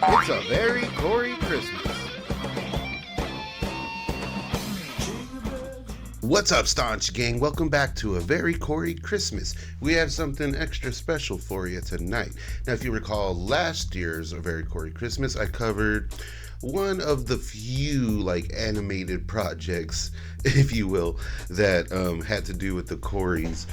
It's a very Corey Christmas. What's up, Staunch Gang? Welcome back to a very Corey Christmas. We have something extra special for you tonight. Now, if you recall last year's A Very Corey Christmas, I covered one of the few animated projects, if you will, that had to do with the Coreys,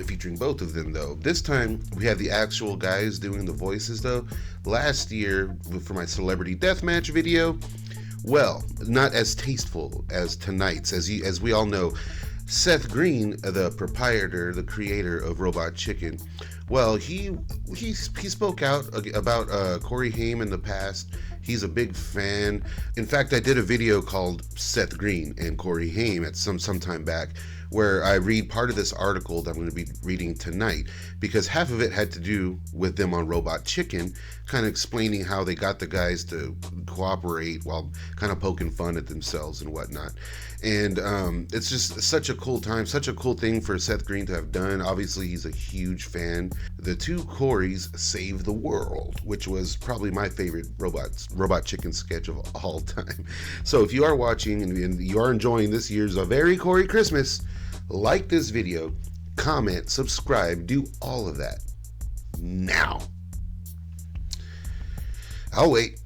featuring both of them though. This time we have the actual guys doing the voices though. Last year for my celebrity deathmatch video, well, not as tasteful as tonight's. As we all know, Seth Green, the proprietor, the creator of Robot Chicken, well, he spoke out about Corey Haim in the past. He's a big fan. In fact, I did a video called Seth Green and Corey Haim at some time back, where I read part of this article that I'm going to be reading tonight, because half of it had to do with them on Robot Chicken, kind of explaining how they got the guys to cooperate while kind of poking fun at themselves and whatnot. And it's just such a cool time, such a cool thing for Seth Green to have done. Obviously, he's a huge fan. The two Coreys saved the world, which was probably my favorite Robot Chicken sketch of all time. So if you are watching and you are enjoying this year's A Very Corey Christmas, like this video, comment, subscribe, do all of that now. I'll wait.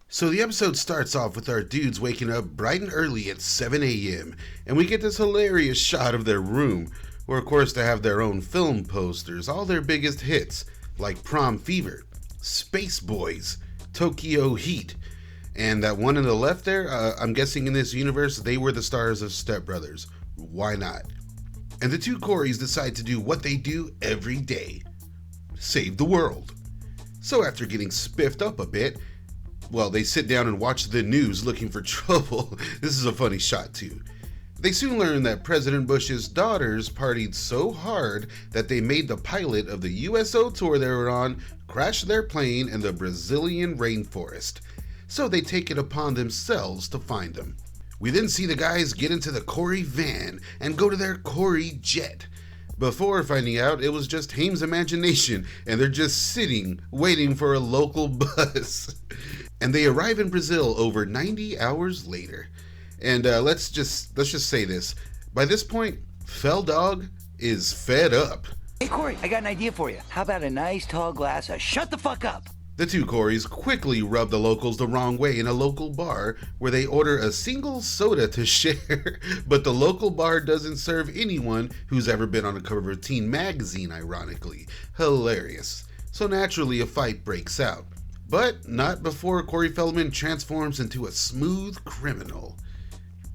So the episode starts off with our dudes waking up bright and early at 7 a.m. and we get this hilarious shot of their room, where of course they have their own film posters, all their biggest hits like Prom Fever, Space Boys, Tokyo Heat, and that one on the left there, I'm guessing in this universe they were the stars of Step Brothers. Why not? And the two Coreys decide to do what they do every day: save the world. So after getting spiffed up a bit, well, they sit down and watch the news looking for trouble. This is a funny shot too. They soon learn that President Bush's daughters partied so hard that they made the pilot of the USO tour they were on crash their plane in the Brazilian rainforest. So they take it upon themselves to find them. We then see the guys get into the Corey van and go to their Corey jet, before finding out it was just Haim's imagination and they're just sitting waiting for a local bus. And they arrive in Brazil over 90 hours later. And let's just say this. By this point, Fell Dog is fed up. Hey Corey, I got an idea for you. How about a nice tall glass of shut the fuck up? The two Coreys quickly rub the locals the wrong way in a local bar, where they order a single soda to share, but the local bar doesn't serve anyone who's ever been on a cover of a teen magazine, ironically. Hilarious. So naturally a fight breaks out, but not before Corey Feldman transforms into a smooth criminal.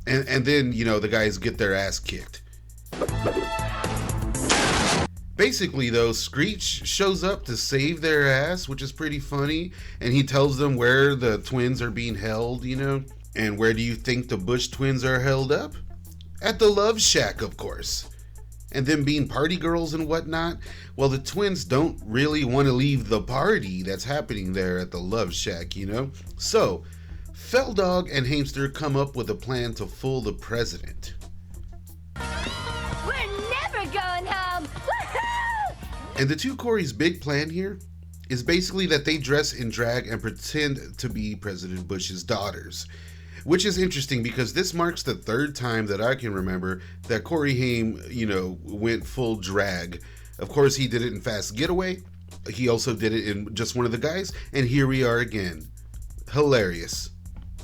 And then, the guys get their ass kicked. Basically, though, Screech shows up to save their ass, which is pretty funny, and he tells them where the twins are being held, And where do you think the Bush twins are held up? At the Love Shack, of course. And them being party girls and whatnot, well, the twins don't really want to leave the party that's happening there at the Love Shack, So, Felldog and Hamster come up with a plan to fool the president. And the two Coreys' big plan here is basically that they dress in drag and pretend to be President Bush's daughters. Which is interesting because this marks the third time that I can remember that Corey Haim, went full drag. Of course, he did it in Fast Getaway. He also did it in Just One of the Guys. And here we are again. Hilarious.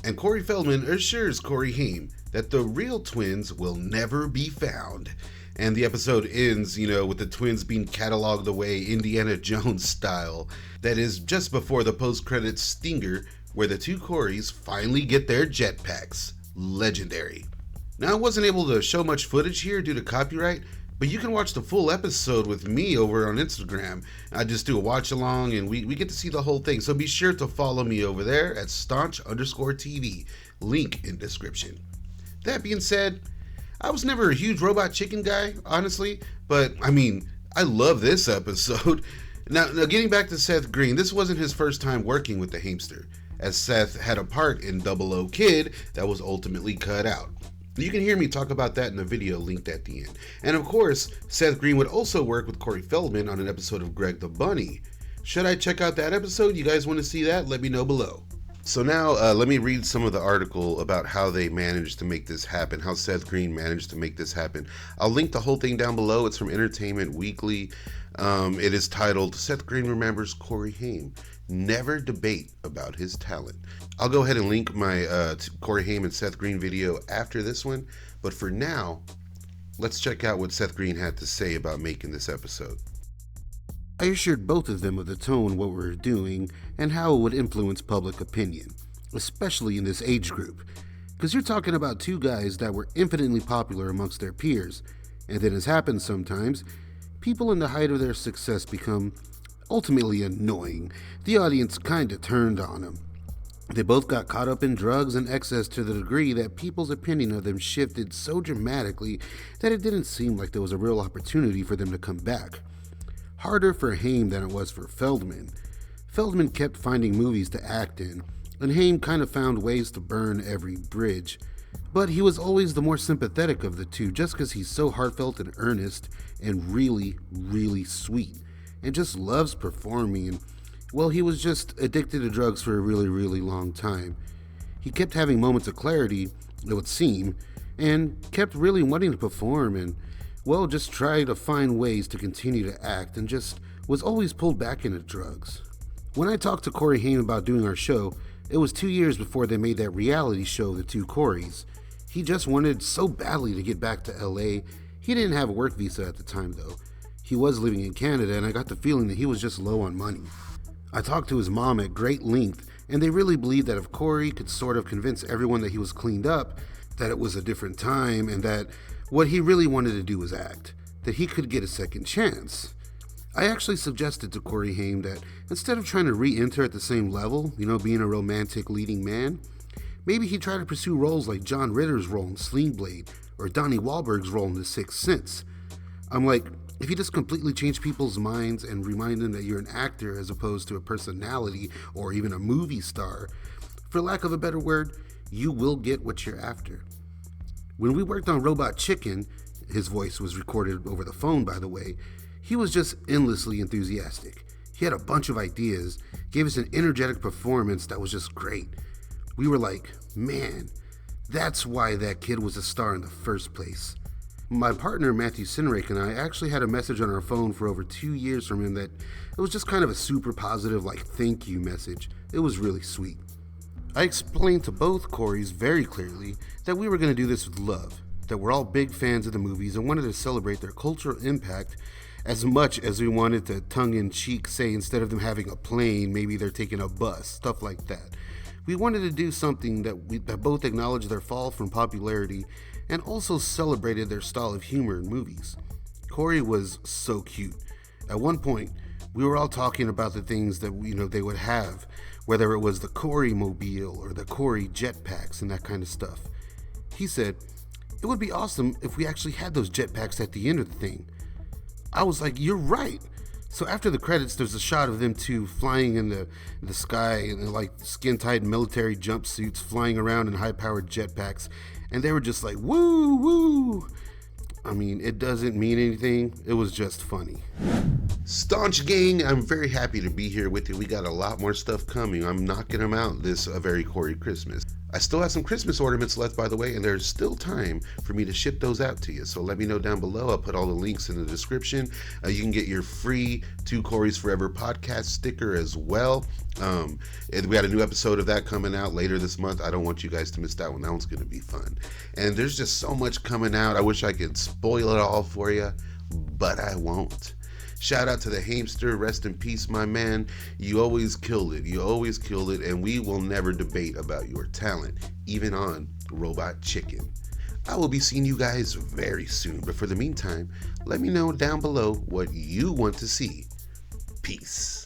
And Corey Feldman assures Corey Haim that the real twins will never be found. And the episode ends, with the twins being cataloged away Indiana Jones style. That is just before the post-credits stinger, where the two Coreys finally get their jetpacks. Legendary. Now, I wasn't able to show much footage here due to copyright, but you can watch the full episode with me over on Instagram. I just do a watch along and we get to see the whole thing. So be sure to follow me over there at staunch_TV. Link in description. That being said, I was never a huge Robot Chicken guy, honestly, but I love this episode. Now getting back to Seth Green, this wasn't his first time working with the Hamster, as Seth had a part in Double O Kid that was ultimately cut out. You can hear me talk about that in the video linked at the end. And of course, Seth Green would also work with Corey Feldman on an episode of Greg the Bunny, Should I check out that episode? You guys want to see that? Let me know below. So now let me read some of the article about how they managed to make this happen, how Seth Green managed to make this happen. I'll link the whole thing down below. It's from Entertainment Weekly. It is titled, Seth Green Remembers Corey Haim. Never debate about his talent. I'll go ahead and link my Corey Haim and Seth Green video after this one. But for now, let's check out what Seth Green had to say about making this episode. I assured both of them of the tone what we were doing and how it would influence public opinion, especially in this age group. Because you're talking about two guys that were infinitely popular amongst their peers, and then as happens sometimes, people in the height of their success become ultimately annoying. The audience kinda turned on them. They both got caught up in drugs and excess to the degree that people's opinion of them shifted so dramatically that it didn't seem like there was a real opportunity for them to come back. Harder for Haim than it was for Feldman. Feldman kept finding movies to act in, and Haim kind of found ways to burn every bridge. But he was always the more sympathetic of the two just because he's so heartfelt and earnest and really, really sweet and just loves performing. And, well, he was just addicted to drugs for a really, really long time. He kept having moments of clarity, it would seem, and kept really wanting to perform and, well, just try to find ways to continue to act and just was always pulled back into drugs. When I talked to Corey Haim about doing our show, it was 2 years before they made that reality show, The Two Coreys. He just wanted so badly to get back to LA. He didn't have a work visa at the time though. He was living in Canada and I got the feeling that he was just low on money. I talked to his mom at great length and they really believed that if Corey could sort of convince everyone that he was cleaned up, that it was a different time and that what he really wanted to do was act, that he could get a second chance. I actually suggested to Corey Haim that instead of trying to re-enter at the same level, being a romantic leading man, maybe he'd try to pursue roles like John Ritter's role in Sling Blade or Donnie Wahlberg's role in The Sixth Sense. I'm like, if you just completely change people's minds and remind them that you're an actor as opposed to a personality or even a movie star, for lack of a better word, you will get what you're after. When we worked on Robot Chicken, his voice was recorded over the phone by the way, he was just endlessly enthusiastic. He had a bunch of ideas, gave us an energetic performance that was just great. We were like, man, that's why that kid was a star in the first place. My partner Matthew Sinrake and I actually had a message on our phone for over 2 years from him that it was just kind of a super positive thank you message. It was really sweet. I explained to both Coreys very clearly that we were going to do this with love, that we're all big fans of the movies and wanted to celebrate their cultural impact as much as we wanted to tongue-in-cheek say instead of them having a plane, maybe they're taking a bus, stuff like that. We wanted to do something that both acknowledged their fall from popularity and also celebrated their style of humor in movies. Corey was so cute. At one point, we were all talking about the things that they would have, whether it was the Corey mobile or the Corey jetpacks and that kind of stuff. He said, it would be awesome if we actually had those jetpacks at the end of the thing. I was like, you're right. So after the credits, there's a shot of them two flying in the sky in skin-tight military jumpsuits, flying around in high-powered jetpacks, and they were just like, woo, woo. I mean, it doesn't mean anything. It was just funny. Staunch gang, I'm very happy to be here with you. We got a lot more stuff coming. I'm knocking them out this very Corey Christmas. I still have some Christmas ornaments left, by the way, and there's still time for me to ship those out to you. So let me know down below. I'll put all the links in the description. You can get your free Two Corey's Forever podcast sticker as well. And we had a new episode of that coming out later this month. I don't want you guys to miss that one. That one's going to be fun. And there's just so much coming out. I wish I could spoil it all for you, but I won't. Shout out to the Hamster. Rest in peace, my man. You always killed it. You always killed it. And we will never debate about your talent, even on Robot Chicken. I will be seeing you guys very soon. But for the meantime, let me know down below what you want to see. Peace.